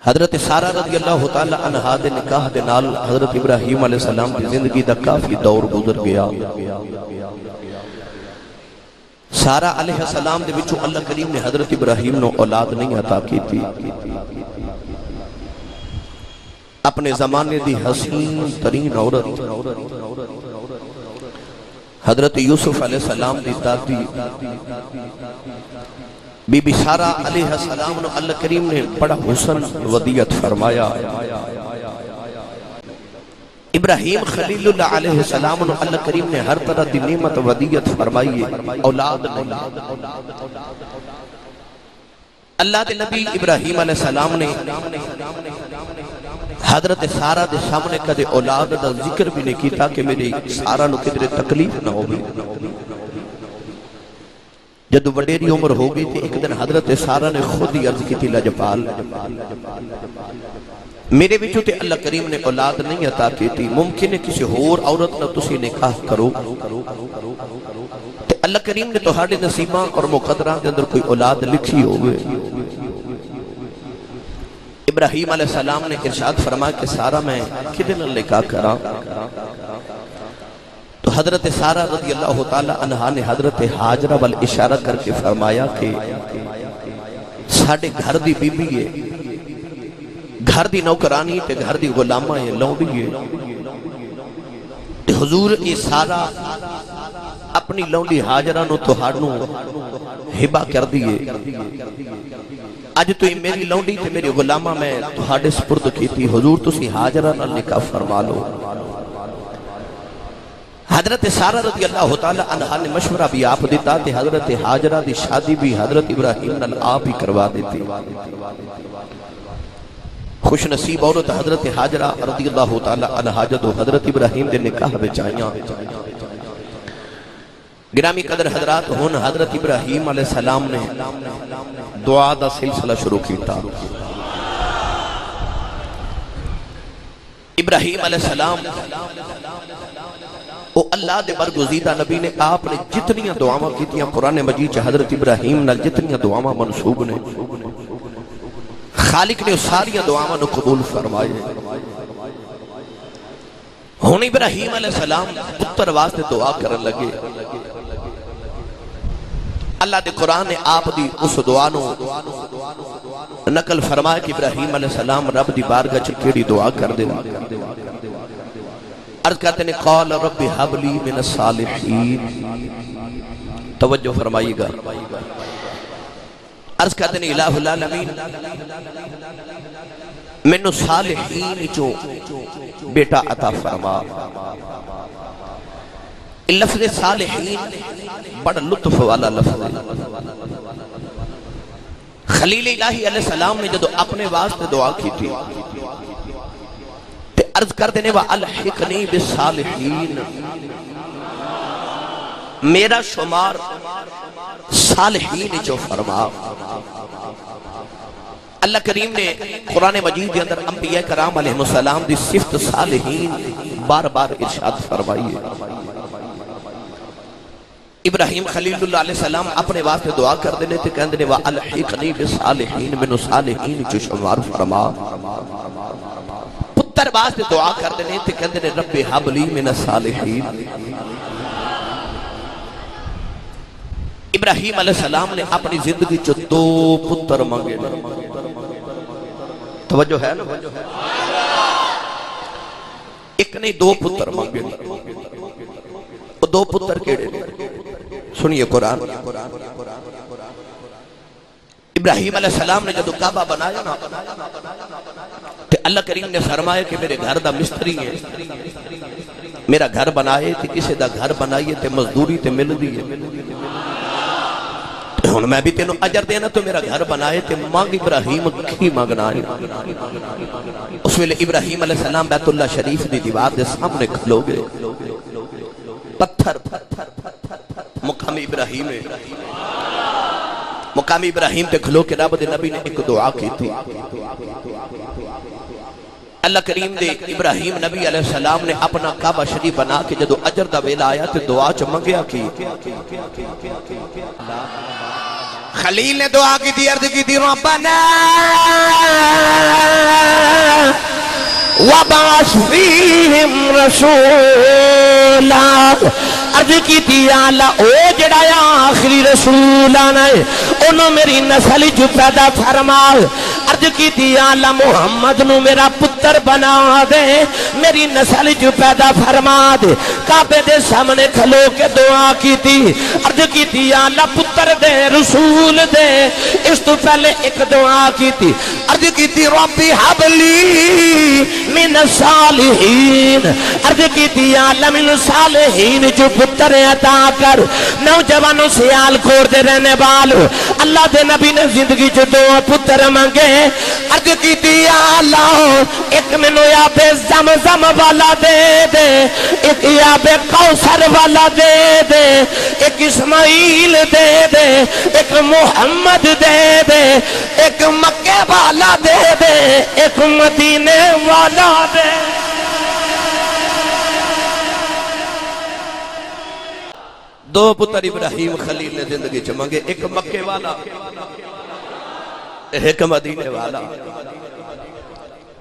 حضرت سارہ رضی اللہ تعالی عنہا دے نکاح دے نال حضرت ابراہیم علیہ السلام کی زندگی دا کافی دور گزر گیا۔ سارہ علیہ السلام دے وچوں اللہ کریم نے حضرت ابراہیم نو اولاد نہیں عطا کی تھی۔ اپنے زمانے دی حسین ترین عورت حضرت یوسف علیہ السلام دی دادی بی بی سارہ علیہ السلام نو اللہ کریم نے بڑا حسن ودیعت فرمایا۔ ابراہیم خلیل اللہ علیہ السلام نو اللہ کریم نے ہر طرح دی نعمت ودیعت فرمائی ہے، اولاد نہیں۔ اللہ دے نبی ابراہیم علیہ السلام نے حضرت سارہ دے سامنے کدے اولاد دا ذکر بھی نہیں کیتا کہ میری سارہ نو کدرے تکلیف نہ ہوگی۔ جدو وڈیری عمر ہوگی تھی ایک دن حضرت سارہ نے خود ہی عرض کی تھی لجپال میرے بچوں تے اللہ کریم نے اولاد نہیں عطا کی تھی، ممکن ہے کسی اور عورت نہ تسی نکاح کرو تے اللہ کریم نے تہاڈے نصیباں اور مقدراں کے اندر کوئی اولاد لکھی ہوگی۔ ابراہیم علیہ السلام نے ارشاد فرمایا کہ سارہ میں کدے نال نکاح کراں؟ تو حضرت سارہ رضی اللہ تعالی عنہا نے حضرت حاجرہ وال اشارہ کر کے فرمایا کہ ساڑھے گھر دی بی بی ہے، گھر دی نوکرانی تے گھر دی غلامہ ہے، لونڈی ہے۔ تے حضور یہ سارہ اپنی لونڈی حاجرہ نو تو ہاڑنو ہبہ کر دیئے، اج تو یہ میری لونڈی تے میری غلامہ میں تو ہاڑے سپرد کی تھی، حضور تو سی حاجرہ نہ نکاح فرما لو۔ حضرت سارہ رضی اللہ تعالی عنہ نے مشورہ بھی آپ دیتا تھے، حضرت حاجرہ دی شادی بھی حضرت ابراہیم نال آپ ہی کروا دیتی۔ خوش نصیب عورت حضرت حاجرہ رضی اللہ تعالی عنہ جدو حضرت ابراہیم دے نکاح بچائیاں۔ گرامی قدر حضرات ہون حضرت ابراہیم علیہ السلام نے دعا دا سلسلہ شروع کیتا۔ ابراہیم علیہ السلام وہ اللہ دے برگزیدہ نبی نے آپ نے جتنی دعاواں کیتیاں قرآن مجید چ حضرت ابراہیم نال جتنی دعاواں منسوب نے خالق نے ساری دعاواں نو قبول فرمائے۔ ہن ابراہیم علیہ السلام پتر واسطے دعا کرن لگے۔ اللہ دے قرآن نے آپ دی اس دعا نو نقل فرمایا کہ ابراہیم علیہ السلام رب دی بارگاہ چ کیڑی دعا کر دے۔ عرض کرتے ہیں قال رب حب لی من الصالحین، توجہ فرمائیے گا۔ عرض کرتے ہیں الہ العالمین منو صالحین جو بیٹا عطا فرما۔ لفظ صالحین بڑا لطف والا لفظ ہے۔ خلیل الہی علیہ السلام نے جدو اپنے واسطے دعا کی تھی عرض کر دینے وَأَلْحِقْنِي بِالصَّالِحِينَ، میرا شمار صالحین جو فرما۔ اللہ کریم نے قرآن مجید کے اندر انبیاء کرام علیہ السلام دی صفت صالحین بار بار ارشاد فرمائی ہے۔ ابراہیم خلیل اللہ علیہ السلام اپنے واسطے دعا کر دینے تھے کہنے دینے وَأَلْحِقْنِي بِالصَّالِحِينَ منو صالحین جو شمار فرما۔ پتر واسطے دعا کر دینے تھے کہنے دینے رب حب لی من الصالحین۔ ابراہیم علیہ السلام نے اپنی زندگی جو 2 پتر مانگے۔ توجہ ہے نا؟ ایک نہیں 2 پتر مانگے۔ وہ 2 پتر کیڑے سنیے قرآن۔ ابراہیم علیہ السلام نے جدو کعبہ بنایا نا تو اللہ کریم نے فرمایا کہ میرے گھر دا مستری ہے، میرا گھر بنائے تھے کسے دا گھر بنائیے تے مزدوری تے مل دیئے۔ ہن میں بھی تینوں اجر دینا تو میرا گھر بنائے تے مانگ ابراہیم کی مانگنا ہے۔ اس ویلے ابراہیم علیہ السلام بیت اللہ شریف دی دیوار دے سامنے کھلو گئے، پتھر مقام ابراہیم ہے، مقام ابراہیم تے کھلو کے رب دے نبی نے ایک دعا کی تھی۔ اللہ کریم دے ابراہیم نبی علیہ السلام نے اپنا کعبہ شریف بنا کے جدو اجر دا ویلا آیا تے دعا چ منگیا کی۔ خلیل نے دعا کی تھی، عرض کی تھی ربنا وبعث فیہم رسولا عرض کی تھی یا اللہ او جڑا آخری رسول آنا ہے انہوں میری نسل جو پیدا فرما عرض کی تھی یا اللہ محمد نو میرا پتر بنا دے میری نسل جو پیدا فرما دے کعبے دے سامنے کھلو کے دعا کی تھی عرض کی تھی یا اللہ پتر دے رسول دے اس تو پہلے ایک دعا کی تھی عرض کی تھی ربی حبلی من الصالحین عرض کی تھی یا اللہ من الصالحین جو پتر عطا کر نوجوانوں سے آل کھور دے رہنے والو اللہ دے نبی نے زندگی جو دو پتر مانگے عرض کی تھی یا اللہ ایک منو یا بے زمزم والا دے دے ایک یا بے کوثر والا دے دے ایک اسماعیل دے دے ایک محمد دے دے ایک مکہ والا دے دے ایک مدینے والا دے دو پتر ابراہیم خلیل نے زندگی چمانگے ایک مکے والا ایک مدینے والا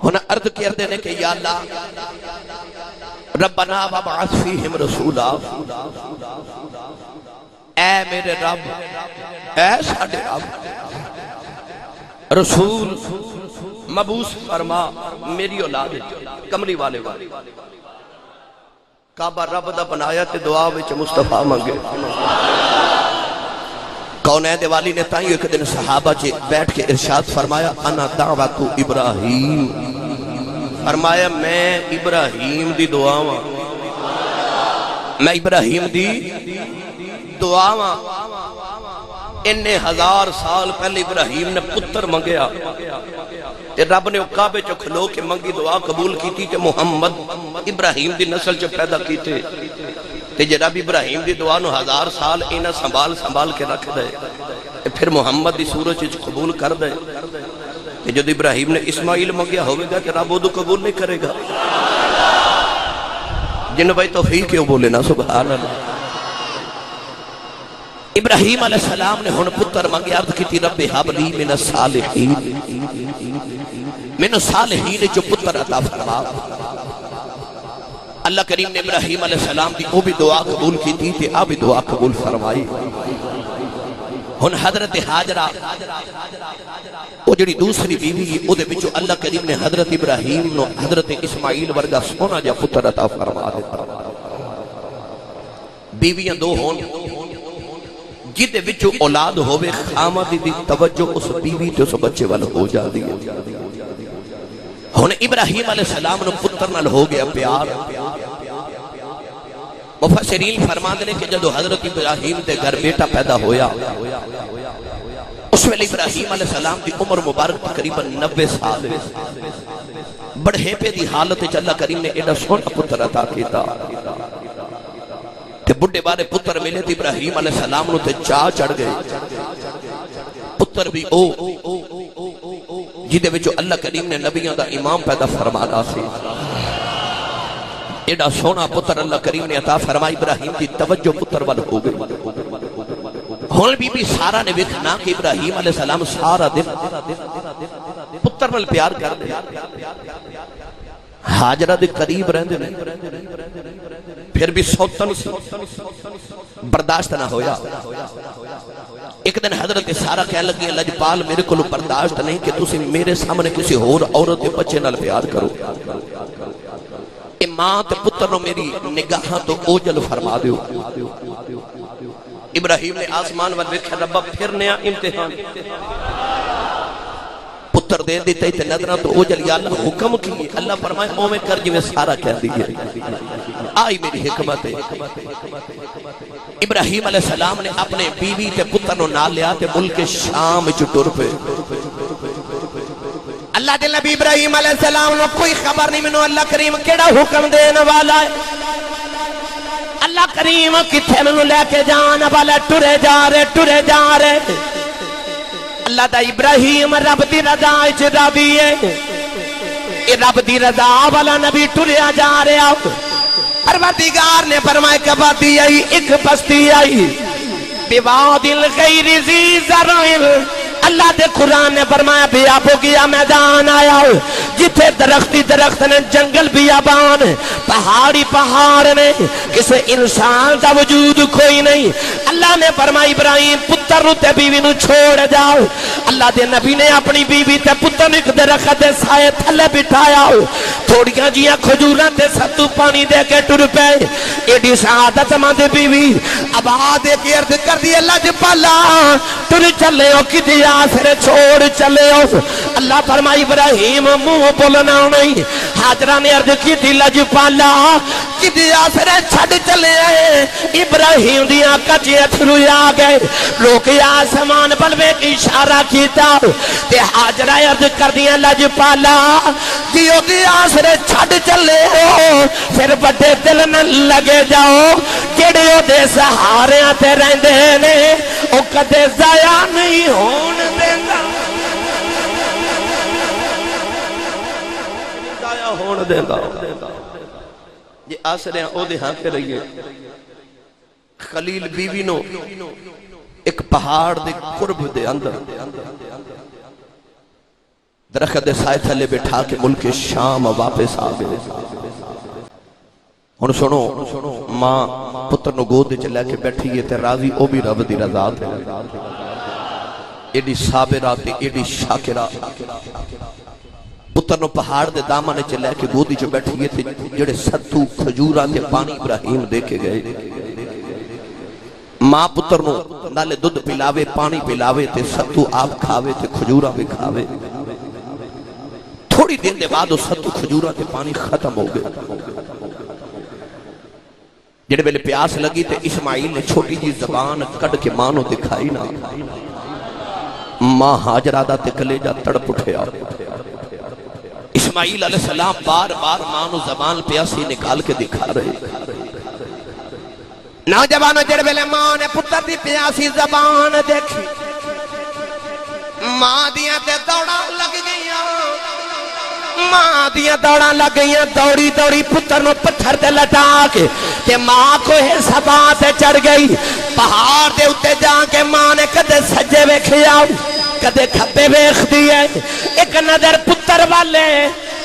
ہونا عرض کردے نے کہ یا اللہ ربنا وبعث فیہم رسولا اے میرے رب اے ساڑھے رب رسول مبعوث فرما میری اولاد کملی والے کعبہ رب دا بنایا تے دعا وچ مصطفیٰ منگے کونین والی نے تائیوں ایک دن صحابہ چے بیٹھ کے ارشاد فرمایا انا دعوت ابراہیم فرمایا میں ابراہیم دی دعا ہاں میں ابراہیم دی دعا ہاں انہیں 1000 سال پہلے ابراہیم نے پتر منگیا تے رب نے کعبے چ کھلو کے منگی دعا قبول کی تے محمد ابراہیم دی نسل چ پیدا کیتے تے جے رب ابراہیم دی دعا نو 1000 سال انہاں سنبھال کے رکھ دے پھر محمد دی صورت چ قبول کر دے تے جد ابراہیم نے اسماعیل منگیا ہوئے گا کہ رب وہ قبول نہیں کرے گا جن بھائی توفیق کیوں بولے نا سبحان اللہ ابراہیم علیہ السلام نے ہن پتر منگے عرض کی تھی رب حب لی من الصالحین جو پتر عطا فرما اللہ کریم نے ابراہیم علیہ السلام دی وہ بھی دعا قبول کی تھی تے آ بھی دعا قبول فرمائی ہن حضرت حاجرہ وہ جڑی دوسری بیوی او دے وچوں اللہ کریم نے حضرت ابراہیم نو حضرت اسماعیل ورگا سونا جا پتر عطا فرما دیتا بیویاں دو ہون جدے وچوں اولاد ہوئے خامد دی توجہ اس بیوی تے اس بچے وال ہو جاتی ہے ہن ابراہیم علیہ السلام نو پتر نال ہو گیا پیار مفسرین فرماندے نے کہ جدو حضرت ابراہیم دے گھر بیٹا پیدا ہویا اس ویلے ابراہیم علیہ السلام دی عمر مبارک تقریباً 90 سال بڑھیپے دی حالت وچ اللہ کریم نے ایڈا سونا پتر عطا کیتا تے بڑھے بارے پتر ملے تے ابراہیم علیہ السلام نو تے چاہ چڑھ گئے پتر بھی او جدے وچوں اللہ کریم نے نبیوں دا امام پیدا فرمایا سی ایڈا سونا پتر اللہ کریم نے عطا فرمائی ابراہیم دی توجہ پتر وال ہو گئی ہن بی بی سارا نے ویکھنا کہ ابراہیم علیہ السلام سارا دن پتر نال پیار کر دے حاجرہ دے قریب رہندے نے پھر بھی سوتن برداشت نہ ہویا ایک دن حضرت سارا کہنے لگی لجپال میرے کو برداشت نہیں کہ تسی میرے سامنے کسی اور عورت کے بچے نال پیار کرو اے ماں تے پتر نو میری نگاہاں تو اوجل فرما دیو ابراہیم نے آسمان وال ویکھیا ربا پھر نیا امتحان پتر دے دیتے تے نظراں تو اوجل یا اللہ حکم کی اللہ فرمائے اوویں کر جویں سارا کہہ دی آئی میری حکمت ہے ابراہیم علیہ السلام نے اپنے بیوی تے پتر نو نال لیا تے ملک شام وچ ٹر پے اللہ دے نبی ابراہیم علیہ السلام نو کوئی خبر نہیں منو اللہ کریم کیڑا حکم دینے والا ہے اللہ کریم کتھے منو لے کے جانا والا ٹرے جا رہے اللہ دا ابراہیم رب دی رضا اچ راضی ہے اے رب دی رضا والا نبی ٹریا جا رہا پروردگار نے فرمایا کہ وادی آئی ایک بستی آئی بواد غیر ذی زرع اللہ دے قرآن نے فرمایا بیابوں کیا میدان آیا جتھے درختی درخت نے جنگل بیابان پہاڑی پہاڑ نے کسے انسان کا وجود کوئی نہیں اللہ نے فرمایا ابراہیم پتر نو تے بیوی نو چھوڑ جاؤ اللہ دے نبی نے اپنی بیوی تے پتر نو ایک درخت دے سائے تھلے بٹھایا تھوڑیاں جیاں کھجوراں تے ستو پانی دے کے ٹر پے ایڈی سعادت مند بیوی اب آدھے کی عرض کر دی اللہ جبالا ٹر چلے ہو کدی آسرے چھوڑ چلے ہو اللہ فرمائی ابراہیم منہ بولنا نہیں حاجرہ نے عرض کی دی اللہ جبالا کدی آسرے چھڑ چلے ہیں ابراہیم دی آقا جی اتھرو آ گئے روکی آسمان بلوے کی اشارہ کیتا تے حاجرہ عرض کر دی اللہ جبالا دیو دی آسرے چھڑ چلے ہو پھر بڑے دل نہ لگے جاؤ کیڑے ہو دے سہارے آتے رہندے نے او کدے ضائع نہیں ہون دینا ضائع ہون دینا یہ آسرے او دے ہاں کے رہیے خلیل بیوی نو ایک پہاڑ دے قرب دے اندر درخت دے سائے تھلے بٹھا کے ملک شام واپس آ گئے ہن سنو ماں پتر نو گود وچ لے کے بیٹھی ہے تے راضی او بھی رب دی رضا تے ایڈی صابرہ تے ایڈی شاکرہ پتر نو پہاڑ دے دامن وچ لے کے گود وچ بیٹھی ہے تے جڑے ستو کھجوراں تے پانی ابراہیم دے کے گئے ماں پتر نو نالے دودھ پلاوے پانی پلاوے تے ستو آپ کھاوے تے کھجوراں بھی کھاوے تھوڑی دن دے بعد اس ستو کھجوراں تے پانی ختم ہو گئے جڑے ویلے پیاس لگی تے اسماعیل نے چھوٹی جی زبان کڑ کے ماں نو دکھائی نا ماں حاجرہ دا تے کلیجہ تڑپ اٹھیا اسماعیل علیہ السلام بار بار ماں نو زبان پیاسی نکال کے دکھا رہے نوجوانوں جڑے ویلے ماں نے پتر دی پیاسی زبان دیکھی ماں دیاں تے دوڑا لگ گئیاں ماں دیاں دوڑا لگ گئیاں دوڑی دوڑی پتر نو پتھر تے لٹا کے تے ماں کو ہے سبا تے چڑھ گئی پہاڑ دے اتے جا کے ماں نے کدے سجے ویکھیا کدے کھبے ویکھ دیے ایک نظر پتر والے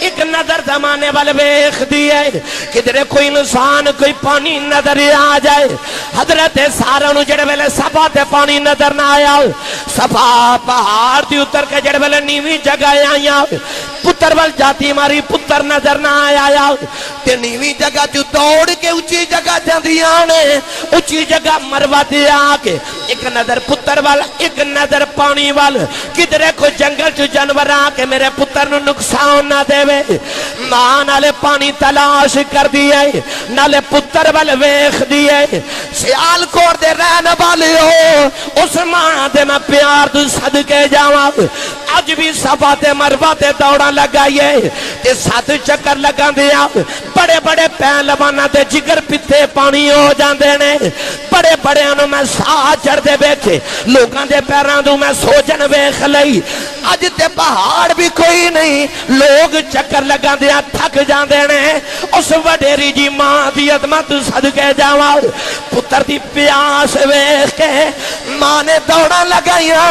ایک نظر زمانے والے ویکھ دیے کدھرے کوئی انسان کوئی پانی نظر آ جائے حضرت سارا نو جڑے ویلے صفا تے پانی نظر نہ آیا صفا پہاڑ دی اتر کے جڑے ویلے نیویں جگہ آیا پتر وال جاتی ماری پتر نظر نہ آیا تے نیویں جگہ جو دوڑ کے اونچی جگہ جاندیاں نے اونچی جگہ مروا تے آ کے ایک نظر پتر وال ایک نظر پانی وال کدھرے کوئی جنگل چ جانور آ کے میرے پتر نو نقصان نہ دے ماں نالے پانی تلاش کر دیئے نالے پتر وال ویخ دیئے سیال کوڑ دے رہن والے ہو اس ماں دے میں پیار دو صدقے جاواں آج بھی صفا تے مروہ تے دوڑا لگائیے تے ساتھ چکر لگا دیا بڑے بڑے پہلوانا تے جگر پیتے پانی ہو جاندے نے بڑے بڑے انہوں میں ساہ چڑھ دے بیٹھے لوگاں دے پیران دوں میں سوجن ویخ لئی آج تے پہاڑ بھی کوئی نہیں لوگ چکر لگا دیا تھک جاندے نے اس وڈیری جی ماں دی عظمت صدقے جاواں پتر دی پیاس ویخ کے ماں نے دوڑا لگائیاں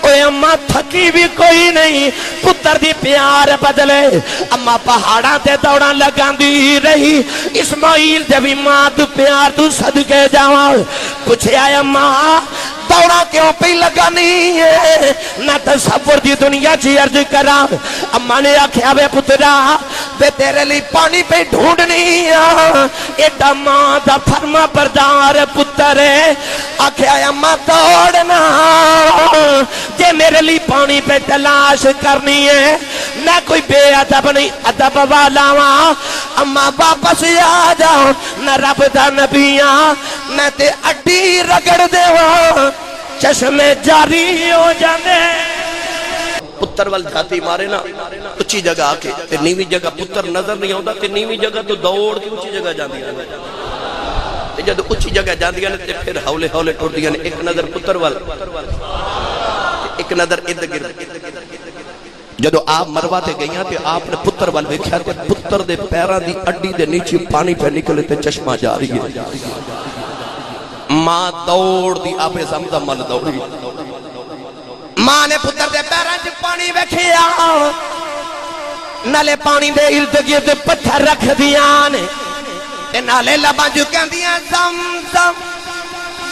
اوے اماں تھکی بھی کوئی نہیں پتر دی پیار بدلے اما پہاڑاں تے دوڑا لگاں دی رہی اسماعیل دے بھی ماں تو پیار تو صدقے جاواں پوچھے آئے اماں دوڑا کیوں پہ لگانی ہے نہ تصور دی دنیا چی عرض کرا اما نے آکھیا بے پترا بے تیرے لی پانی پہ ڈھونڈنی ہے ایڈا ماں دا فرما بردار پتر ہے آکھیا اما دوڑنا جے میرے لی پانی پہ تلاش کرنی ہے میں کوئی بے ادب نہیں ادب والا ہاں اما واپس آ جاؤ نہ رب دا نبیاں میں تے اڈی رگڑ دے ہاں چشمے جاری ہو جاندے پتر وال جاتی مارے نا اچھی جگہ آکے تے نیوی جگہ پتر نظر نہیں ہوتا تے نیوی جگہ تو دوڑ کے اچھی جگہ جاندی ہے جب اچھی جگہ جاندی ہے تے پھر ہولے ہولے ٹوٹ دیا ایک نظر پتر وال ایک نظر ارد گرد جدو آپ مروہ تے گئیاں تے آپ نے پتر وال ویکھیا تے پتر دے پیران دی اڈی دے نیچے پانی پہ نکلے تے چشمہ جاری ہے ماں دوڑ دی آپ زمزم مل دوڑی ماں نے پتر دے پیراں وچ پانی ویکھیا نالے پانی دے ارد گرد پتھر رکھ دیاں نے تے نالے لباں جو کہندیاں زم زم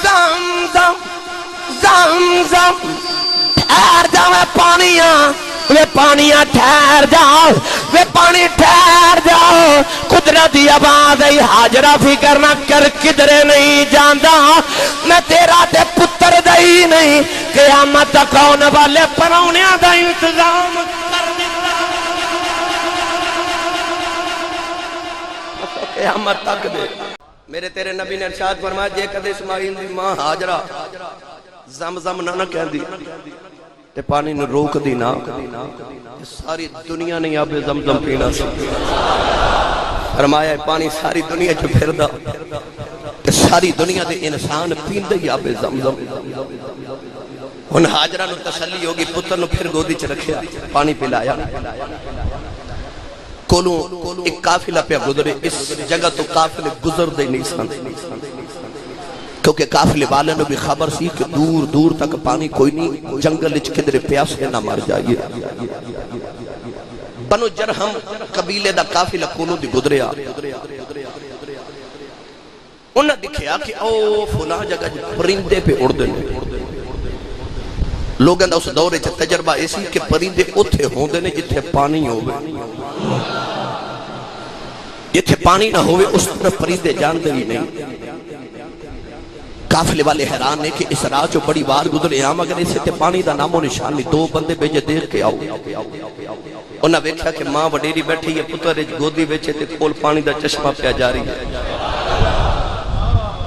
زم زم زم زم ٹھہر جا وے پانیاں وے پانیاں ٹھہر جاؤ وے پانی ٹھہر جاؤ قدرتی آواز آئی حاجرہ فکر نہ کر کدھرے نہیں جاندا میں تیرا تے پتر دئی نہیں قیامت تک آنے والے پراؤنیاں دا انتظام کر دیتا قیامت تک دے میرے تیرے نبی نے ارشاد فرمایا جے کدے اسماعیل دی ماں حاجرہ زم زم نہ کہندی تے پانی نو روک دی نا ساری دنیا نہیں آب زمزم پینا سی فرمایا پانی ساری دنیا چ پھردا تے ساری دنیا دے انسان پیندے ہی آب زمزم ہن حاجرہ نو تسلی ہوگی پتر نو پھر گودی چ رکھیا پانی پلایا کولوں ایک قافلہ پہ گزرے اس جگہ تو قافلے گزر دے نہیں سن کیونکہ قافلے والے نے بھی خبر سی کہ دور دور تک پانی کوئی نہیں جنگل وچ کدھر پیاسے نہ مر جائیے بنو جرہم قبیلے دا قافلہ کولوں دی گزریا انہاں دکھیا کہ او فلاں جگہ پرندے پہ اڑدے نے لوگاں دا اس دورے چ تجربہ ایسی کہ پرندے اوتھے ہوندے نے جتھے پانی ہوے جتھے پانی نہ ہوئے اس طرف پرندے جاندے ہی نہیں قافلے والے حیران نے کہ اس راہ جو بڑی بار گزرے ہاں مگر اسے تے پانی دا نام و نشان نہیں دو بندے بھیجے دیکھ کے آؤ انہاں ویکھیا کہ ماں وڈیری بیٹھی ہے پتر گودی وچ تے کول پانی دا چشمہ پیا جاری ہے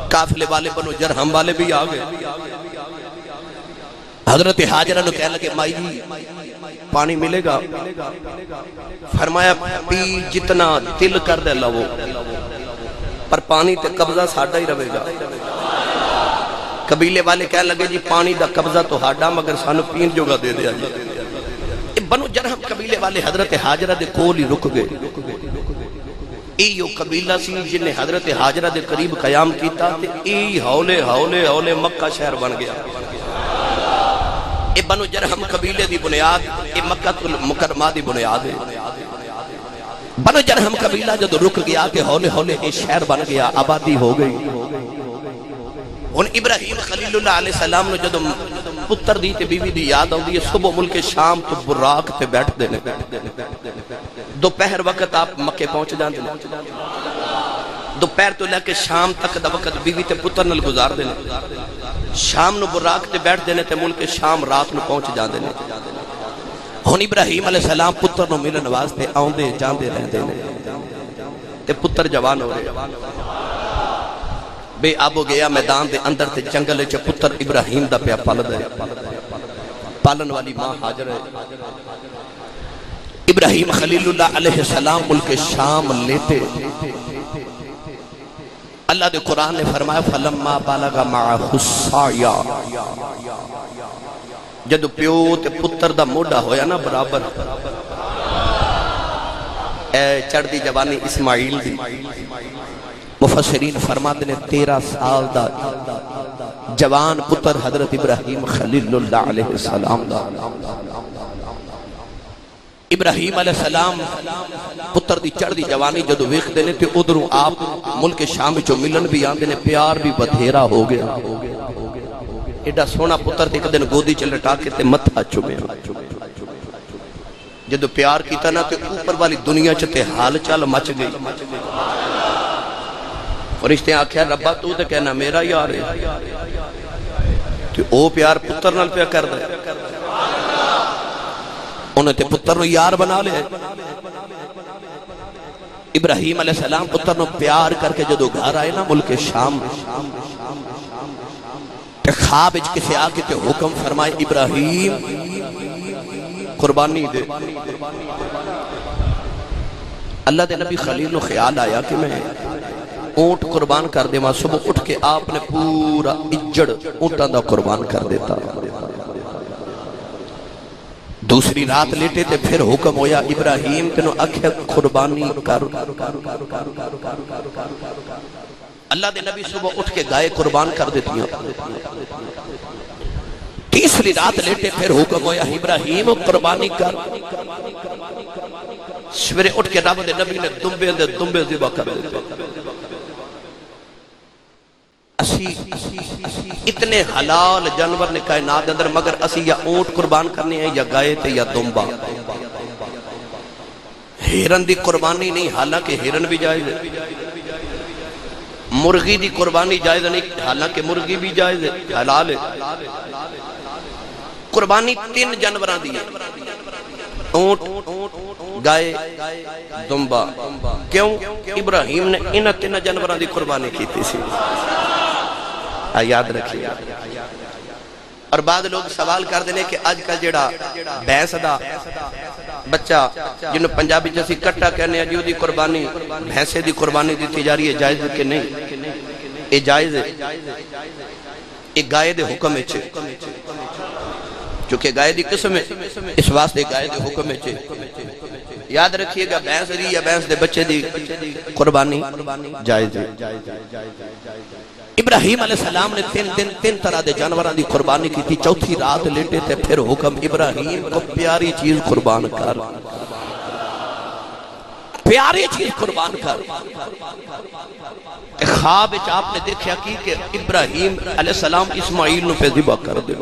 قافلے والے بنو جرہم والے بھی آ گئے حضرت حاجرہ نے کہنے لگے مائی پانی ملے گا فرمایا پی جتنا دل کر دے لو پر پانی تے قبضہ ساڈا ہی رہے گا قبیلے والے کہنے لگے جی پانی دا قبضہ تو ہاڈا مگر سانو پین جوگا دے دیا جی بنو جرہم قبیلے والے حضرت حاجرہ دے کول ہی رک گئے ایو قبیلہ سی جن نے حضرت حاجرہ دے قریب قیام کیتا تے ای ہولے ہولے ہولے مکہ شہر بن گیا اے بنو جرہم قبیلے دی بنیاد اے مکہ المکرمہ دی بنیاد ہے بنو جرہم قبیلہ جدو رک گیا کہ ہولے ہولے اے شہر بن گیا آبادی ہو گئی ان ابراہیم خلیل اللہ علیہ السلام نے جدو پتر دی تے بیوی دی یاد آؤں دی صبح ملک شام تو براق تے بیٹھ دینے دوپہر وقت آپ مکے پہنچ جاندے دوپہر تو لے کے شام تک دا وقت بیوی تے پتر نل گزار دینے شام نو براق تے بیٹھ دینے تے ملک شام رات نو پہنچ جان دینے ہن ابراہیم علیہ السلام پتر نو ملن واسطے آوندے جاندے رہ دینے تے پتر جوان ہو رہے بے آبو گیا میدان دے اندر تے جنگل چ پتر ابراہیم دا پیا پال دے پالن والی ماں حاجر ہے ابراہیم خلیل اللہ علیہ السلام ملک شام لیتے اللہ دے قرآن نے فرمایا فَلَمَّا بَلَغَ مَعَهُ السَّعْيَ جدو پیو تے پتر دا موڑا ہویا نا برابر اے چڑھ دی جوانی اسماعیل دی مفسرین فرما دینے 13 سال دا جوان پتر حضرت ابراہیم خلیل اللہ علیہ السلام دا ابراہیم علیہ السلام پتر دی چڑھ دی جوانی جدو ویخ دینے تے ادھروں آپ ملک شام چو ملن بھی آن دینے پیار بھی بدھیرا ہو گیا ایڈا سونا پتر تے ایک دن گودی چل رٹا کے تے متھا چومے جدو پیار کیتا نا تے اوپر والی دنیا چتے حال چال مچ گئی فرشتے آکھیا ربا تو تے کہنا میرا یار ہے تے او پیار پتر نال پیا کر دے انہیں تے پتر نو یار بنا لے ابراہیم علیہ السلام پتر نو پیار کر کے جدو گھر آئے نا ملک شام تے خواب اچ کسے آکے تے حکم فرمائے ابراہیم قربانی دے اللہ دے نبی خلیل نو خیال آیا کہ میں اونٹ قربان کر دے ماں صبح اٹھ کے آپ نے پورا اجڑ اونٹاں دا قربان کر دیتا دوسری رات لیٹے تے پھر حکم ہویا ابراہیم تینوں اکھے قربانی کر اللہ دے نبی صبح اٹھ کے گائے قربان کر دیتی ہیں تیسری رات لیٹے پھر حکم ہویا ابراہیم قربانی کر. سویرے اٹھ کے رب دے نبی نے دمبے ذبح کر دیتے. اسی اتنے حلال جانور نے کائنات اندر، مگر اسی یا اونٹ قربان کرنے ہیں یا گائے تے یا دمبا. ہرن دی قربانی نہیں، حالانکہ ہرن بھی جائز ہے. مرغی دی قربانی جائز نہیں، حالانکہ مرغی بھی جائز ہے، حلال ہے. قربانی 3 جانوراں دی ہے، اونٹ، گائے، دمبا. کیوں؟ ابراہیم نے انہاں 3 جانوراں دی قربانی کی تھی. یاد رکھیے. اور بعد لوگ سوال کر دینے کہ آج کا جڑا بھینس دا بچہ جنہوں پنجابی جیسی کٹا کہنے ہیں جو دی قربانی بھینسے دی قربانی دیتی جا رہی ہے، جائز کہ نہیں؟ یہ جائز ہے. ایک گائے دے حکم ہے چھے، چونکہ گائے دی قسم ہے اس واسطے گائے دے حکم ہے چھے. یاد رکھیے گا بھینس دی یا بھینس دے بچے دی قربانی جائز ہے. ابراہیم علیہ السلام نے 3 طرح دے جانوراں دی قربانی کی تھی. چوتھی رات لیٹے تھے، پھر حکم ابراہیم کو پیاری چیز قربان کر، پیاری چیز قربان کر. خواب وچ آپ نے دیکھا کی کہ ابراہیم علیہ السلام اسماعیل نو پہ ذبح کر دے.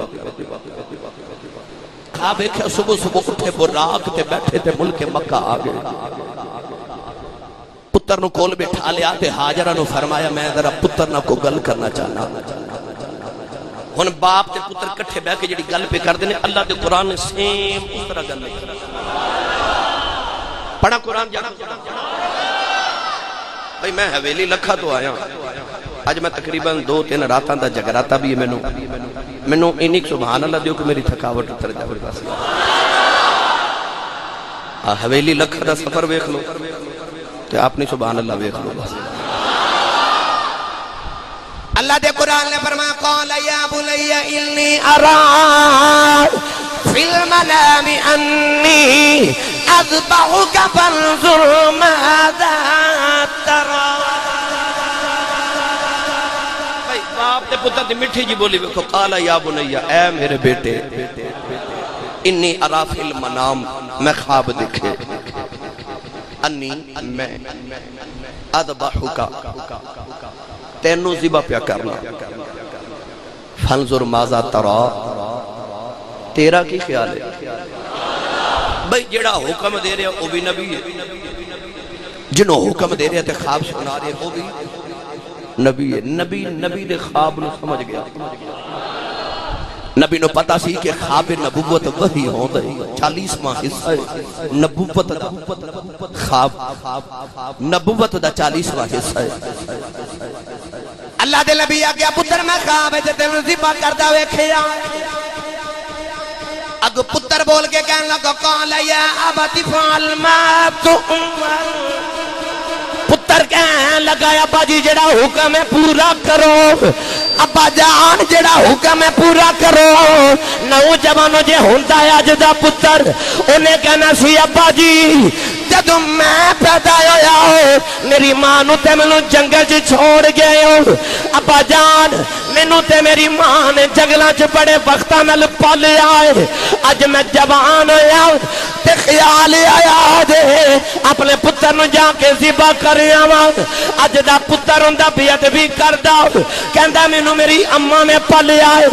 خواب دیکھا صبح اٹھے براق تے بیٹھے تے ملک مکہ آ گئے. پتر نو کول بٹھا لیا تے ہاجرہ نو فرمایا میں ذرا پتر نہ کو گل کرنا چاہنا. ہن باپ تے پتر کٹھے بیٹھ کے جڑی گل پہ کر دینے، اللہ دے قرآن نے سیم اس طرح گل نہیں کرنا. پڑھا قرآن جانا. بھئی میں حویلی لکھا تو آیا، آج میں تقریباً 2-3 راتاں دا جگراتا بھی ہے. مینوں اینی سبحان اللہ دیو کہ میری تھکاوٹ اتر جائے. بس حویلی لکھا دا سفر ویکھ لو تو آپ نے سبحان اللہ ویکھ لو. بس اللہ دے قرآن نے فرمایا قال یا بنی انی ارا فی المنام انی اذبحک فانظر ماذا تری. بھائی باپ تے پتر دی مٹھی جی بولی ویکھو. قال یا بنی، اے میرے بیٹے، انی ارا فی المنام، میں خواب دیکھے، انی میں اذبحک تینوں ذبح پیا کرنا، فانظر ماذا تری، تیرا کی خیال ہے؟ بھئی جڑا حکم دے رہے وہ بھی نبی ہے، جنہوں حکم دے رہے تھے خواب سنا رہے وہ بھی نبی ہے. نبی دے خواب نو سمجھ گیا. نبی نو پتا سی کہ خواب نبوت وہی ہوندے 40واں حصہ ہے نبوت دا. خواب نبوت دا 40واں حصہ ہے. اللہ دے نبی آگیا پتر میں خواب ہے جتے میں ذبح کردہ ویکھیا. اگو پتر بول کے کہنے لگا قال یا ابت فعل ما تؤمر. پتر کہنے لگا ابا جی جڑا حکم ہے پورا کرو، ابا جان جڑا حکم ہے پورا کرو. نوجوانوں جے ہوندا ہے اج دا پتر انہیں کہنا سی ابا جی جدوں میں پیدا ہویا میری ماں نو تے مینوں جنگل چ چھوڑ گئے ہو. ابا جان مینوں تے میری ماں نے جنگلاں چ بڑے وقتاں نال پالیا ہے. اج میں جوان ہویا تے خیال آیا دے اپنے پتر نو جا کے ذبح کر آواں. اج دا پتر ہوندا بے ادبی کردا کہندا مینوں میری اماں نے پالیا ہے،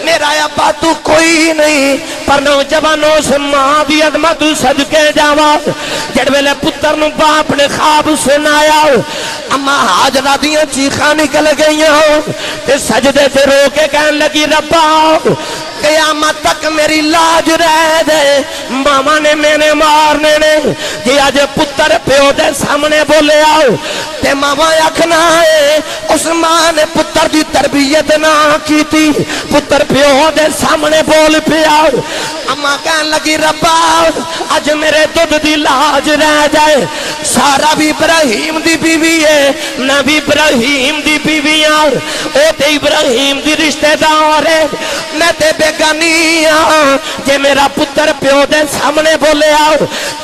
میرا ابا تو کوئی نہیں. پر نوجوانوں اس ماں دی عظمت صدقے جاواں. جڑ ویلے پتر نو باپ نے خواب سنایا اما ہاجرہ دیاں چیخاں نکل گئیاں تے سجدے تے رو کے کہن لگی ربا قیامت تک میری لاج رہ دے، ماما نے میں نے مارنے نے. جی آج پتر پیو دے سامنے بولے آؤ تے ماما اکھنا ہے اس ماں نے پتر دی تربیت نہ کی تھی، پتر پیو دے سامنے بول پہ آؤ. اما کہن لگی ربا آج میرے دودھ دی لاج رہ جائے. سارا بھی ابراہیم دی بیوی ہے، میں بھی ابراہیم دی بیوی اور او تے ابراہیم دی رشتہ دار ہے، میں تے بیگانی ہاں. جے میرا پتر پیو دے سامنے بولے آؤ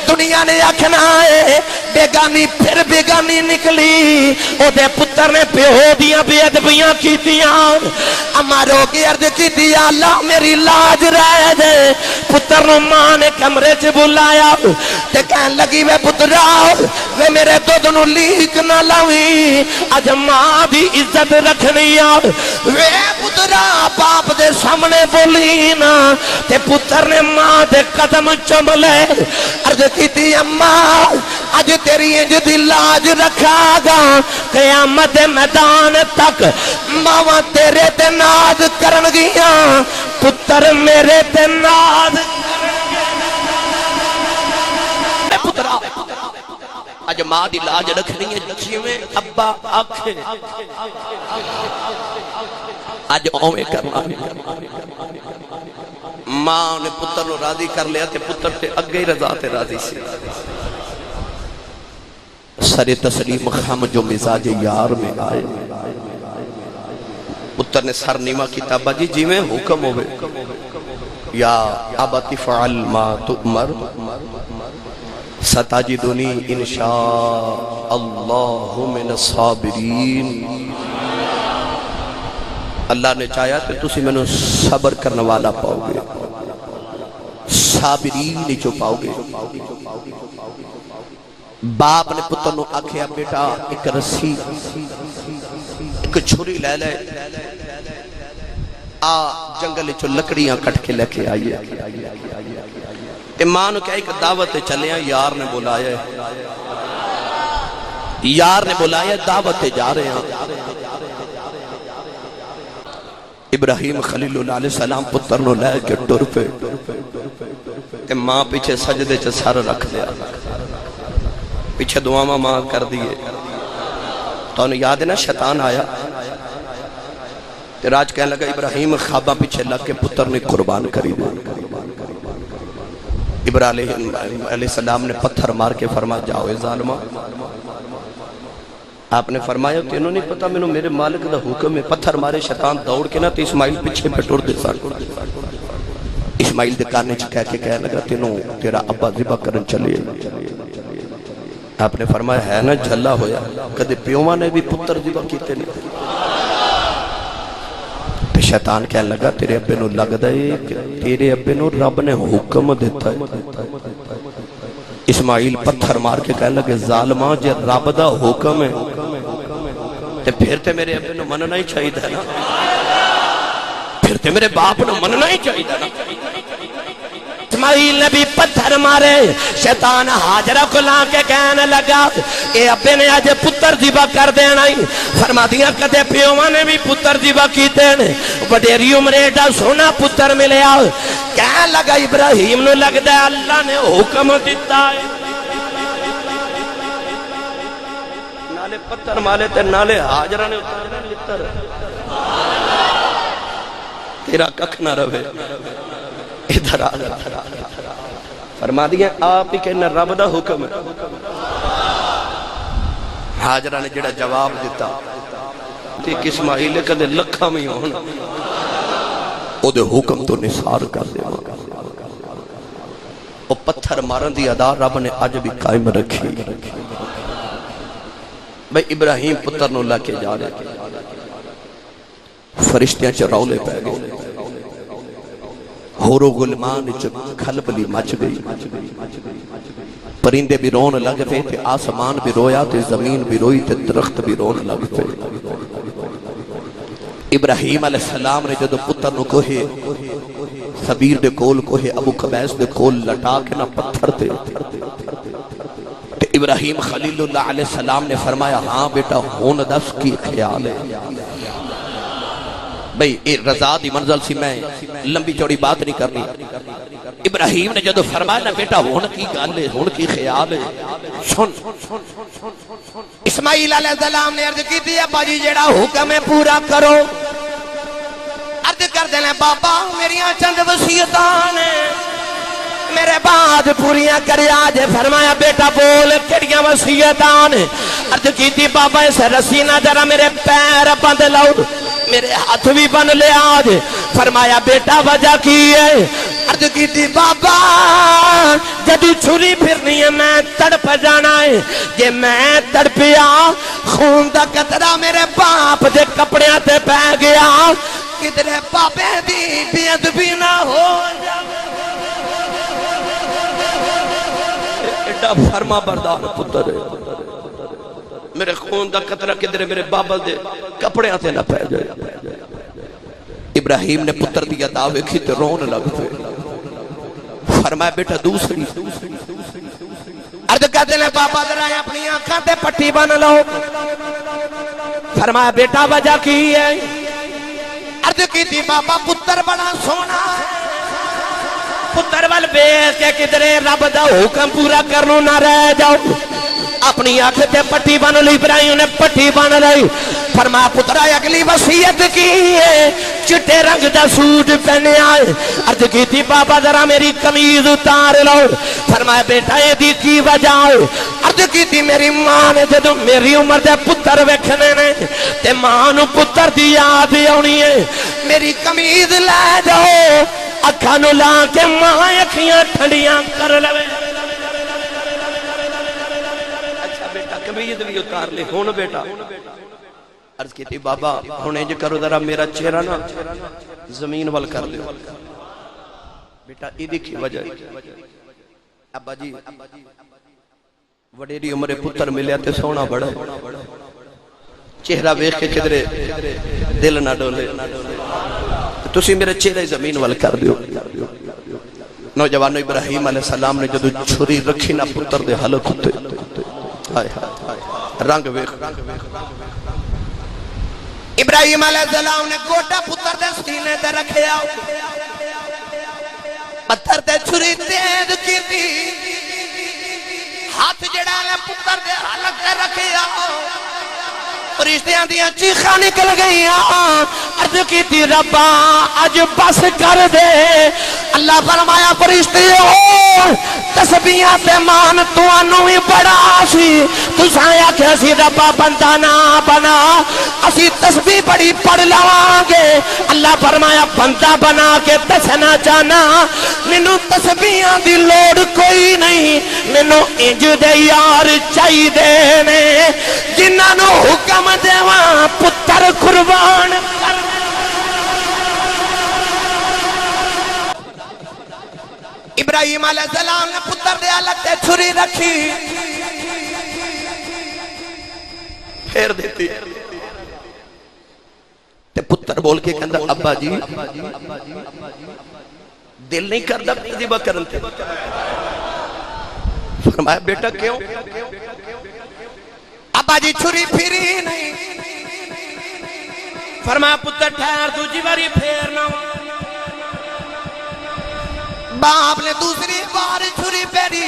دنیا نے آکھنا ہے بیگانی پھر بیگانی نکلی او دے پتر نے پیو دیاں بے ادبیاں کیتیاں اما رو کے عرض کیتی اللہ میری لاج رہ دے پتر نو ماں نے کمرے چ بلایا تے کہن لگی وے پترا وے میرے دودھ نو لیک نہ لاویں اج ماں دی عزت رکھنی آ وے پترا باپ دے سامنے بولی نا تے پتر نے ماں دے قدم چوم لے عرض کیتی اماں اج تیری انج دی لاج رکھا گا قیامت میدان تک ماواں تیرے تے ناز کرن گیاں پتر میرے تے ناز پترا اج ماں دی لاج رکھنی ہے جیویں ابا آکھے اج اوویں کرنا ماں نے پتر نو راضی کر لیا تے پتر تے اگے ہی رضا تے راضی سی سر تسلیم خم جو مزاج یار میں آئے پتر نے سر نیمہ کتابہ جی جیویں حکم ہوئے یا ابت فعل ما تؤمر ستجدنی انشاء اللہ من الصابرین اللہ نے چاہیا کہ تسی میں نے صبر کرنے والا پاؤ گے صابرین نہیں چو پاؤ گے باپ نے پتر نو آکھیا بیٹا ایک رسی ایک چھری لے لے آ جنگل چو لکڑیاں کٹ کے لے کے آئیے تے ماں نو کہا ایک دعوت چلے ہیں یار نے بلایا ہے یار نے بلایا دعوت جا رہے ہیں ابراہیم خلیل اللہ علیہ السلام پتر نو لے کے ٹر پہ تے ماں پیچھے سجدے چے سر رکھ دیا پیچھے دعاں ماں کر دیئے تو انہوں یاد ہے نا شیطان آیا تے راج کہنے لگا ابراہیم خواباں پیچھے لگ کے پتر نے قربان کری دے ابراہیم علیہ السلام نے پتھر مار کے فرما جاؤ اے ظالمہ آپ نے فرمایا کہ انہوں نے پتا میں میرے مالک دا حکم ہے پتھر مارے شیطان دوڑ کے نا تو اسماعیل پیچھے پہ ٹوڑ دے سان اسماعیل دے کارنے چکہ کے کہنے لگا تینوں تیرا ابا ذبح کرن چلے آپ نے فرمایا ہے نا جھلا ہویا کدے پیوما نے بھی پتر ذبح کیتے نہیں پہ شیطان کہنے لگا تیرے ابے نو لگ دائے تیرے ابے نو رب نے حکم دیتا ہے اسماعیل پتھر مار کے کہنے لگے ظالماں جے رب دا حکم ہے تے پھر تے میرے ابے نو مننا ہی چاہیے تھا نا پھر تے میرے باپ نو مننا ہی چاہیے تھا نا اسماعیل نے بھی پتھر مارے شیطان حاجرہ کو لا کے کہنے لگا اے ابے نے آج پتر ذبح کر دینا ہی فرما دیا کدے پیوما نے بھی پتر ذبح کیتے ہیں وڈیری عمرے ایڈا سونا پتر ملے آؤ کہنے لگا ابراہیم نو لگ دے اللہ نے حکم دیتا ہے نالے پتھر مالے تے نالے حاجرہ نے اتر تیرا ککھ نہ روے ادھر آگا فرما دیا آپ ہی کہنا رب دا حکم ہے حاجرہ نے جڑا جواب دیتا تیک اسماعیل کدے لکھا میں ہونا او دے حکم تو نثار کر دے او پتھر مارن دی ادا رب نے آج بھی قائم رکھی بھئی ابراہیم پتر نو لے کے جا رہے فرشتیاں چرولے پہ گئے ہورو گلمان کھل بلی مچ گئی پرندے بھی رون لگ پہ تھے آسمان بھی رویا تھے زمین بھی روئی تھے درخت بھی رون لگ پہ ابراہیم علیہ السلام نے جدو پتر نو کوہے سبیر دے کول کوہے ابو قبیس دے کول لٹا کے نہ پتھر تھے ابراہیم خلیل اللہ علیہ السلام نے فرمایا ہاں بیٹا ہون دس کی خیال ہے بھئی رضا دی منزل سی میں لمبی چوڑی بات نہیں کرنی ابراہیم نے جدو فرمایا نا بیٹا ہون کی گال ہے ہون کی خیال ہے سن اسماعیل علیہ السلام نے عرض کی تھی ابا جی جڑا حکم ہے پورا کرو عرض کر دینا بابا میریاں چند وصیتان ہیں میرے بعد پوریاں کرے آج فرمایا بیٹا بول کڑیاں وصیتان ہیں عرض کی تھی بابا اس رسی نہ ذرا میرے پیر بند لاؤ میرے ہاتھ بھی بن لے آج فرمایا بیٹا وجہ کی ہے عرض کی تھی بابا جدو چھری پھرنی ہے میں تڑپ جانا ہے، جے میں تڑپیا خون دا قطرہ میرے باپ دے کپڑیاں تے پہ گیا، کدھرے بابے دی بے ادبی نہ ہو جائے۔ ایڈا فرما بردار پتر ہے، میرے خون دا قطرہ کدھرے میرے بابا دے کپڑیاں تے نہ پہ جائے۔ ابراہیم نے پتر دی عطا ویکھی تے رون لگ پے، فرمایا بیٹا دوسری، عرض کہتے ہیں بابا ذرا اپنی آنکھاں تے پٹی بن لو، فرمایا بیٹا وجہ کی ہے؟ عرض کی تھی بابا پتر بڑا سونا ہے، پتر وال بیس کے کدرے رب دا حکم پورا کرنو نہ رہ جاؤ، اپنی آنکھ تے پٹی بن لی۔ ابراہیم نے پٹی بن لی، فرمایا پترا اگلی وصیت کی ہے، چٹے رنگ دا سوٹ پہنے آئے، عرض کی تھی بابا ذرا میری قمیض اتار لو، فرمایا بیٹا یہ دی کی وجہ ہے؟ عرض کی تھی میری ماں نے جدو میری عمر دے پتر ویکھنے نے تے ماں نو پتر دی یاد آنی ہے، میری قمیض لے جاؤ اکھاں نو لا کے ماں اکھیاں ٹھنڈیاں کر لوے۔ اچھا بیٹا قمیض بھی اتار لے، ہن بیٹا عرض کی تھی بابا ہونے جو کرو ذرا میرا چہرہ نا زمین وال کر دے بیٹا، ایدی کی وجہ ابا جی وڈیری عمر پتر ملیا تے سونا بڑا چہرہ ویکھ کے کدرے دل نہ ڈولے، تسی میرے چہرہ زمین وال کر دیو۔ نوجوانو ابراہیم علیہ السلام نے جدو چھری رکھی نا پتر دے حلق ہوتے، رنگ ویکھ، ابراہیم علیہ السلام نے گوٹا پتر دے سینے تے رکھیا، پتھر تے چھری تیز کی تھی، ہاتھ جڑا نے پتر دے حلق تے رکھیا، فرشتیاں دیاں چیخاں نکل گئیاں، عرض کی تھی ربا اج بس کر دے۔ اللہ فرمایا فرشتیوں تسبیحاں تے مان توانوں ہی بڑا سی، تساں آکھیا سی ربا بندہ نہ بنا، اسی تسبیح بڑی پڑھ لواں گے۔ اللہ فرمایا بندہ بنا کے دسنا چاہنا مینوں تسبیحاں دی لوڑ کوئی نہیں، مینوں انج دے یار چاہیے نے جنہاں نوں حکم دیواں پتر قربان کر۔ ابراہیم علیہ السلام نے پتر دے حلق تے چھری رکھی، پھیر دیتی تے پتر بول کے کہندا ابا جی دل نہیں کردا ذبح کرن تے، فرمایا بیٹا کیوں؟ ابا جی چھری پھری نہیں، فرمایا پتر ٹھہر دوسری باری پھیرنا۔ باپ نے دوسری بار چھری پھیری،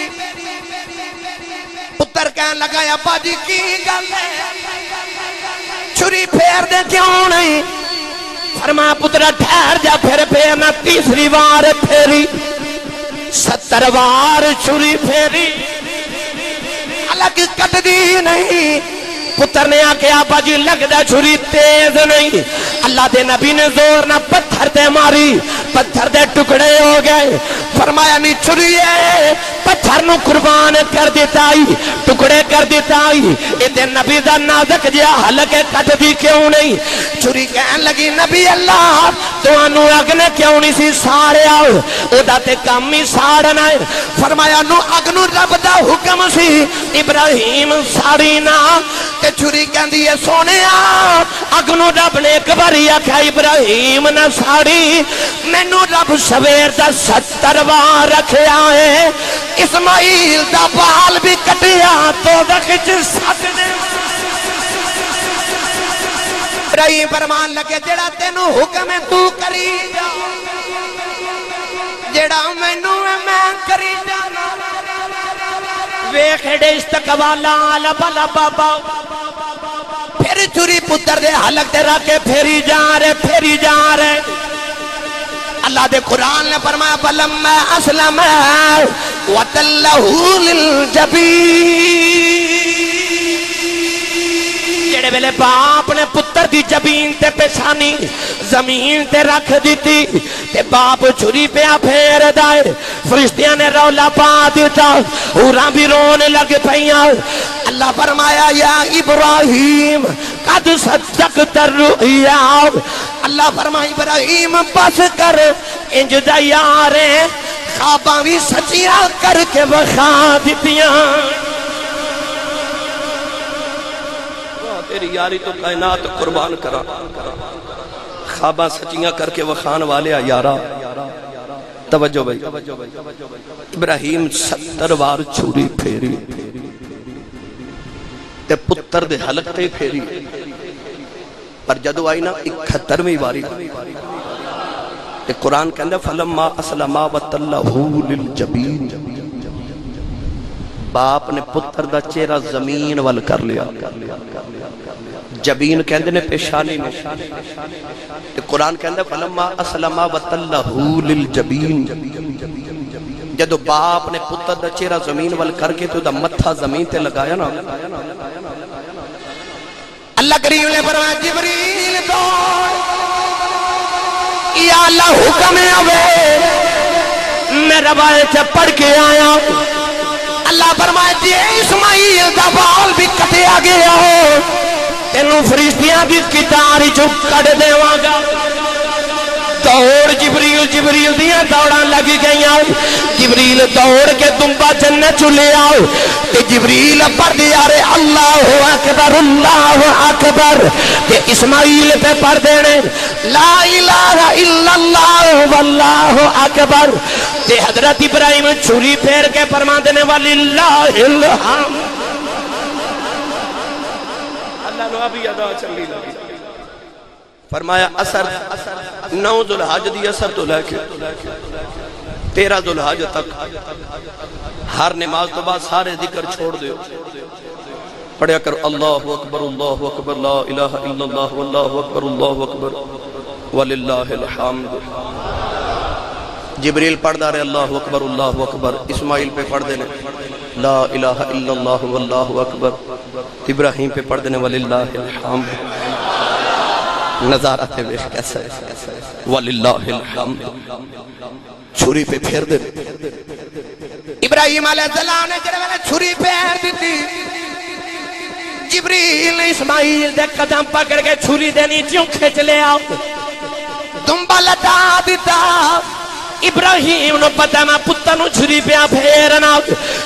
پتر کہنے لگا ابا جی کی گل ہے، چھری پھیر دے کیوں نہیں؟ فرمایا پتر ٹھہر جا پھر پھیرنا۔ تیسری بار پھیری، 70 بار چھری پھیری، حالانکہ کٹ دی نہیں۔ پتر نے آکے آبا جی لگ دا چھری تیز نہیں، اللہ دے نبی نے زور نہ پتھر دے ماری، پتھر دے ٹکڑے ہو گئے۔ فرمایا نہیں چھری ہے، پتھر نو قربان کر دیتا ہی، ٹکڑے کر دیتا ہی، اے نبی دا نازک جیا حلقے کٹ دی کیوں نہیں؟ چھری کہن لگی نبی اللہ تو انو اگنے کیوں نہیں سی سارے آؤ، او دا تے کام ہی ساڑنا ہے۔ فرمایا نو اگنو رب دا حکم سی ابراہیم ساڑی نا، تے چھری کہن دیئے سونے آ اگنو رب نے ایک باری آکھا ابراہیم نہ ساڑی، میں نو رب سویر دا 70 بار رکھیا ہے، اسماعیل دا بال بھی کٹیا تو دکھ سٹ دے۔ ابراہیم فرمان لگے جڑا تینو حکم ہے تو کری جا، جڑا مینو میں کری جانا۔ ویکھڑے استقبالا لبا بابا، پھر چھری پتر دے حلق تے رکھ کے پھیری جا رہے۔ اللہ دے قرآن نے فرمایا فلما اسلم وتلہ للجبین، جڑے ویلے باپ نے پتر دی جبین تے پیشانی زمین تے رکھ دیتی تے باپ چھری پہ پھیر دائے فرشتیاں نے رولا پا دیتا اوراں بھی رونے لگ پئیاں اللہ فرمایا یا ابراہیم قد صدقت الرؤیا اللہ فرمایا ابراہیم بس کر انج دا یارے خواباں بھی سچیاں کر کے بخا دیتیاں تیری یاری تو کائنات قربان کرا خواباں سچیاں کر کے وخان والے یارا توجہ بھائی ابراہیم 70 بار چھری پھیری تے پتر دے حلق تے پھیری پر جدو آئی نا 71ویں باری تے قرآن کہندے فلما اسلما وتلہ للجبین باپ نے پتر دا چہرہ زمین وال کر لیا جبین کہندے نے پیشانی میں تے قرآن کہندے فلما اسلما وتلہ للجبین جدو باپ نے پتر دا چہرہ زمین وال کر کے تو دا متھا زمین تے لگایا نا اللہ کریم نے فرمایا جبریل دوڑ یا اللہ حکم آوے میں روایت سے پڑھ کے آیا اللہ فرمایا جی اسماعیل دا بال بھی کٹیا گیا ہو تینوں فرشتیاں بھی کتاری چپ کٹ دیواں گا دوڑ جبریل دیاں دوڑاں لگ گئیاں جبریل دوڑ کے دنبا جنت چلے آؤ تے جبریل پڑھ دیا رے اللہ اکبر تے اسماعیل پہ پڑھ دینے لا الہ الا اللہ واللہ اکبر تے حضرت ابراہیم چھری پھیر کے فرما دینے وللہ الحمد اللہ نو ابھی ادا چلی لگی فرمایا اثر 9 ذوالحج دی اثر تو لے کے 13 ذوالحج تک ہر نماز تو بعد سارے ذکر چھوڑ دیو پڑھیا کر اللہ اکبر لا الہ الا اللہ واللہ اکبر وللہ الحمد جبریل پڑھ دا رہے اللہ اکبر اسماعیل پہ پڑھ دینے لا الہ الا اللہ واللہ اکبر ابراہیم پہ پڑھ دینے وللہ الحمد نظارہ تھے بیش کیسا ہے وللہ الحمد چھری پہ پھیر دے ابراہیم علیہ السلام نے جڑے والے چھری پھیر دیتی جبریل نے اسماعیل دے قدم پکڑ کے چھری دے نیچوں کھچ لے آؤ دنبا لٹا دیتا ابراہیم نو پتہ میں پتہ نو چھری پہ پھیرنا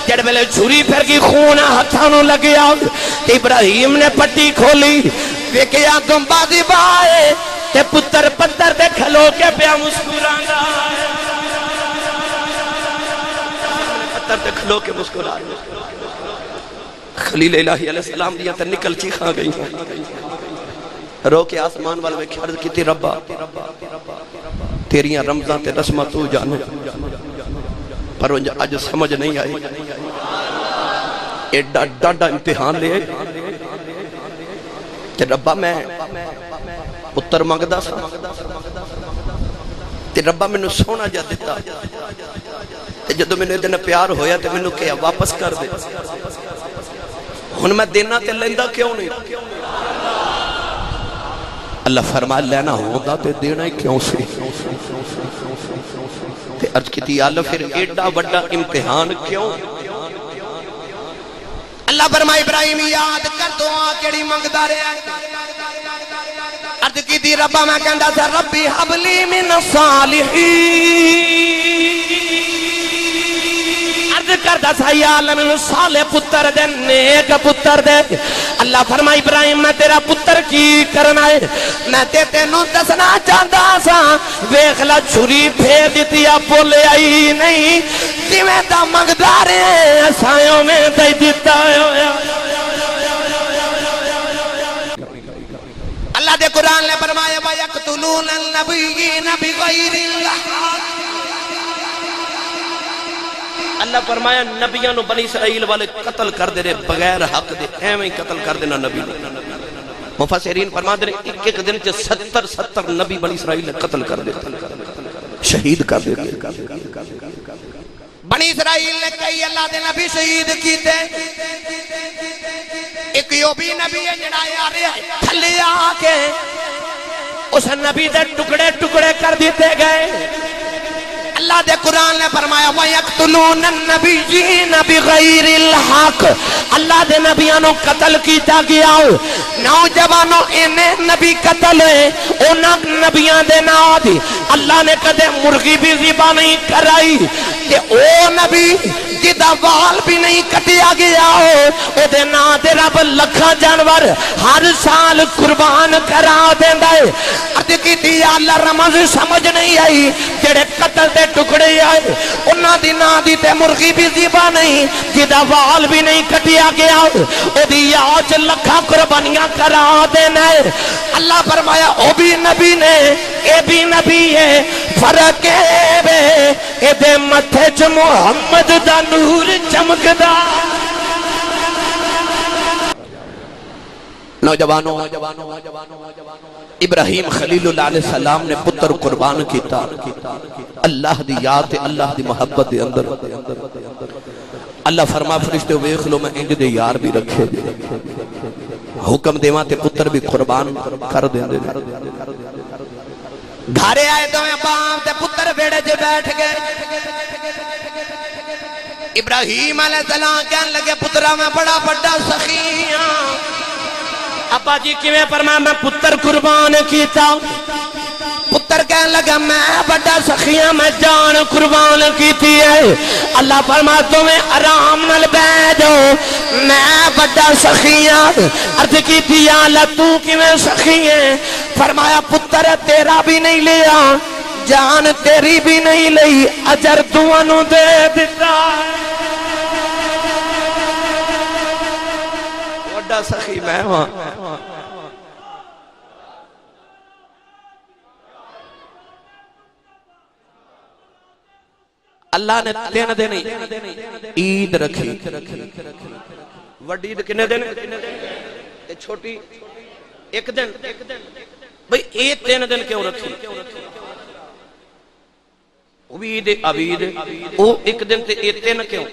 جڑے والے چھری پھیر کی خون ہتھاں نو لگیا ابراہیم نے پٹی کھولی ویکیا دنبا دی بائے تے پتر پتر دے کھلو کے پیا مسکرانا پتر دے کھلو کے مسکرانا خلیل الہی علیہ السلام دیا تے نکل چیخاں گئی رو کے آسمان والے کھڑ کیتی ربا تیریاں رمضان تے رسمہ تو جانے پر آج سمجھ نہیں آئی ایڈا ڈاڈا امتحان لے کہ ربا میں پتر مانگدا سا تے ربا میں نے سونا جا دیتا تے جدو میں نے دن پیار ہویا تے میں نے کہا واپس کر دے ہن میں دینا تے لیندہ کیوں نہیں اللہ فرمائے لینا ہوندہ تے دینا ہی کیوں سے تے عرض کی تھی اللہ پھر ایڈا بڑا امتحان کیوں اللہ فرمائے ابراہیم یاد کر دعا کیڑی منگدا رہیا عرض کی تھی ربا میں کہندا تھا ربی حبلی من الصالحین کردا تھا یا اللہ میں صالح پتر دے نیک پتر دے اللہ فرمائے ابراہیم میں تیرا پتر کی کرنا ہے میں تینوں دسنا چاہتا سا ویکھلا چھری پھیر دیتی آپ بولے آئی نہیں جویں دا منگدار ہیں سایوں میں دے دیتا ہے اللہ دے قرآن نے فرمایا وَيَقْتُلُونَ النَّبِيِّينَ بِغَيْرِ الْحَقِّ اللہ فرمایا نبیاں نو بنی اسرائیل والے قتل کر دے رہے بغیر حق دے ایویں قتل کر دینا نبی مفسرین فرما دے رہے ایک دن چ 70 نبی بنی اسرائیل قتل کر دے شہید کر دے بنی اسرائیل نے کئی اللہ دے نبی شہید کیتے ایک کیونکہ وہ بھی نبی ہے جڑا یار تھلے آ کے اس نبی دے ٹکڑے ٹکڑے کر دیتے گئے۔ اللہ دے قرآن نے فرمایا وَيَقْتُلُونَ النَّبِيِّينَ بِغَيْرِ الْحَقِّ، اللہ دے نبیانوں قتل کیتا گیا۔ نوجوانوں انہیں نبی قتل ہے، انہاں نبیان دے نا دی اللہ نے کدے مرغی بھی ذبح نہیں کرائی کہ او نبی جدا وال بھی نہیں کٹیا گیا ہو، او دے نا دے رب لکھا جانور ہر سال قربان کرا دیندا ہے۔ عرض کی تھی اللہ رمض سمجھ نہیں آئی جڑے قتل دے ٹکڑے آئے انہاں دی نا دی تے مرغی بھی ذبح نہیں، جدا وال بھی نہیں کٹیا گیا او دی یاد لکھا قربانیاں کرا دینا ہے۔ اللہ فرمایا او بھی نبی نے اے بھی نبی ہے، فرق ہے اے دے متھے چ محمد دا نور چمکدا۔ نوجوانوں ابراہیم خلیل اللہ علیہ السلام نے پتر قربان کیتا اللہ دی یاد اللہ دی محبت دے اندر۔ اللہ فرما فرشتے ویکھ لو میں انج دے یار بھی رکھے حکم دیواں تے پتر بھی قربان کر دیندے۔ گھرے آئے دویں باپ تے پتر بیڑے جے بیٹھ گئے۔ ابراہیم علیہ السلام کہنے لگے پترا میں بڑا بڑا سخی ہاں۔ ابا جی کیویں فرمایا میں پتر قربان کیتا۔ پتر کہنے لگا میں بڑا سخی ہاں، میں جان قربان کیتی ہے۔ اللہ فرما تمہیں آرام نال بیٹھ جاؤ، میں بڑا سخی ہاں۔ عرض کیتی یا اللہ تو کیویں سخی ہے؟ فرمایا پتر تیرا بھی نہیں لیا، جان تیری بھی نہیں لئی، اجر دونوں دے دیتا۔ بڑا سخی میں ہاں۔ اللہ نے 3 دن عید رکھی۔ وڈی عید کنے دن؟ چھوٹی 1 دن۔ بھئی یہ 3 دن کیوں رکھی؟ وہ بھی عید عبید وہ 1 دن تے یہ 3 کیوں؟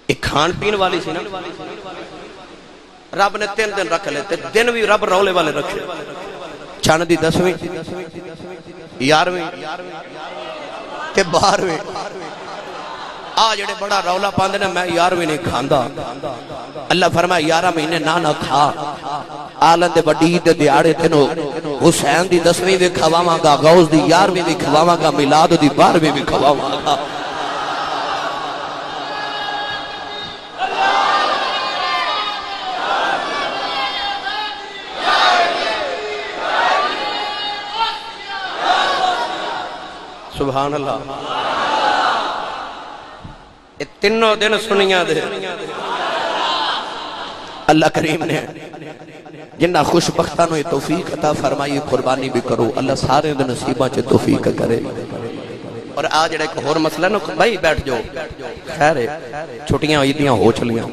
ایک کھان پین والی سی نا، رب نے 3 دن رکھ لیتے، دن بھی رب رولے والے رکھے۔ چاند دی 10ویں 11ویں کہ 12ویں آ جڑے بڑا رولا پاندے نے میں 11ویں نہیں کھاندا۔ اللہ فرمایا 11 مہینے نہ کھا، آلن دے بڑی عید دیاڑے تینو حسین دی 10ویں بھی کھواواں گا، غوث دی 11ویں بھی کھواواں گا، میلاد دی 12ویں بھی کھواواں گا۔ سبحان اللہ۔ یہ 3 دن سنیاں دے اللہ کریم نے جنہ خوش بختانوں یہ توفیق عطا فرمائی قربانی بھی کرو، اللہ سارے دن نصیباں چے توفیق کرے۔ اور آج ایک اور مسئلہ نا بھائی بیٹھ جاؤ، خیر ہے چھٹیاں عیدیاں ہو چلیاں،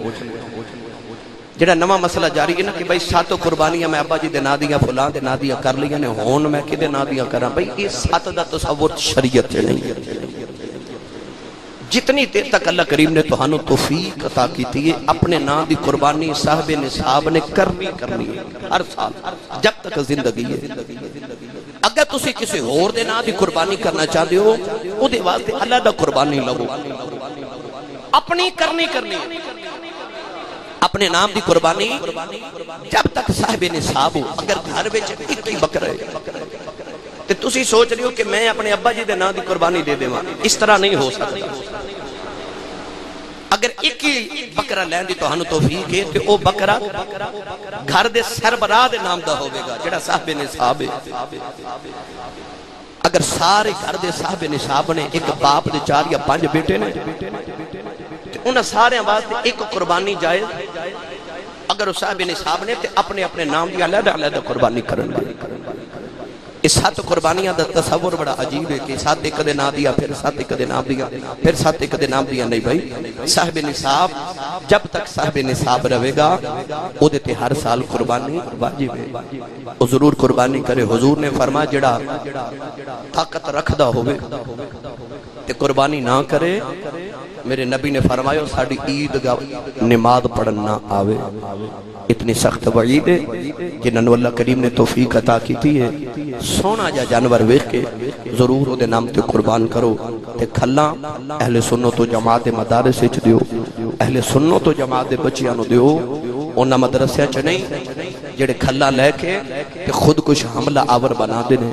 جڑا نواں مسئلہ جاری ہے نا کہ بھائی 7 قربانیاں میں ابا جی دے نا دیاں فلاں دے نا دیاں کر لیاں نے، ہون میں کدے نا دیاں کراں؟ بھائی یہ 7 دا تصور شریعت سے نہیں۔ جتنی دیر تک اللہ کریم نے تہانوں توفیق عطا کیتی ہے اپنے نا دی قربانی صاحب نصاب نے کرنی ہے ہر سال جب تک زندگی ہے۔ اگر تسی کسی اور دے نا دی قربانی کرنا چاہتے ہو او دے واسطے اللہ دا قربانی لو، اپنی کرنی اپنے نام دی قربانی جب تک صاحب نصاب ہو۔ اگر گھر وچ 21 بکرے تے تسی سوچ رہے ہو کہ میں اپنے ابا جی دے نام دی قربانی دے دیواں، اس طرح نہیں ہو سکتا۔ اگر 21 بکرا لین دی تہانوں توفیق ہے تے او بکرا گھر دے سربراہ دے نام دا ہوے گا جڑا صاحب نصاب ہے۔ اگر سارے گھر دے صاحب نصاب نے، ایک باپ دے 4 یا 5 بیٹے نے، انہاں سارے واسطے ایک قربانی جائز۔ اگر اس صاحب نصاب نے تے اپنے اپنے نام دی علیحدہ قربانی کرن گے۔ اس 7 قربانیاں دا تصور بڑا عجیب ہے کہ 7 ایک دے نام دیا، پھر 7 ایک دے نام دیا، پھر 7 ایک دے نام دیا۔ نہیں بھائی، صاحب نصاب جب تک صاحب نصاب رہے گا او دے تے ہر سال قربانی واجب ہے، او ضرور قربانی کرے۔ حضور نے فرمایا جڑا طاقت رکھدا ہوئے تے قربانی نہ کرے میرے نبی نے فرمایا ساڑی عید گاہ نماز پڑھنا آوے، اتنی سخت وعید ہے جنہوں اللہ کریم نے توفیق عطا کی تھی ہے سونا جا جانور ویکھ کے ضرور او دے نام تے قربان کرو تے کھلا اہل سنت و جماعت مدارس وچ دیو، اہل سنت و جماعت دے بچیاں نو دیو، انہاں مدرسیاں چ نہیں جڑے کھلا لے کے تے خود کچھ حملہ آور بنا دینے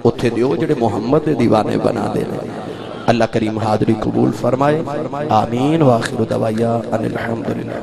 اتھے دیو جڑے محمد دے دیوانے بنا دینے۔ اللہ کریم حاضری قبول فرمائے، آمین، وآخر دعوایا ان الحمدللہ۔